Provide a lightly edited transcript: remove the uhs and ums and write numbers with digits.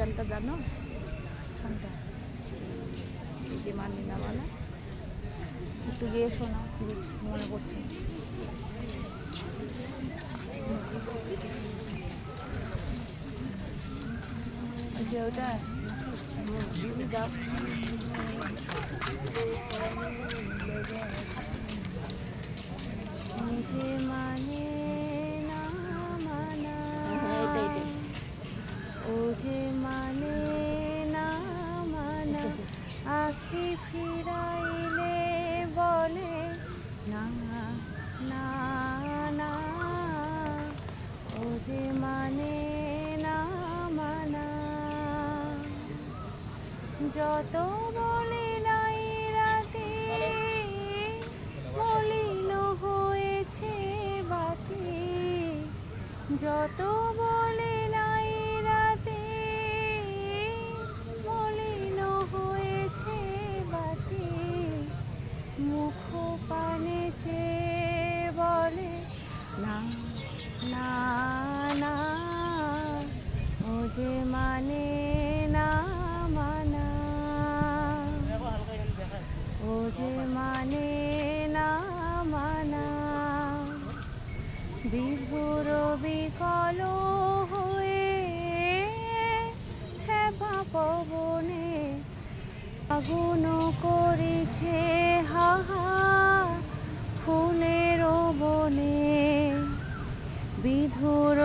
গানটা জানো? কোনটা? এই যে মানি না মানা, একটু গিয়ে শোনা, মনে পড়ছে। যে ওটা নিজে মানে না মানা, ও যে মানে না মানা, আখি ফিরাইলে বলে না না না, ও যে মানে না মানা। যত বলি নাই রাতে মলিন হয়েছে বাতি, যত বলি নাই রাতে মলিন হয়েছে বাতি, মুখ পানে চেয়ে বলে না না না, ও যে মানে না মানা, ও যে মানে না মানা। বিভোর বিকল হয়ে হেবা পবনে আগুন করেছে হাহা ফুলের বনে, বিধুর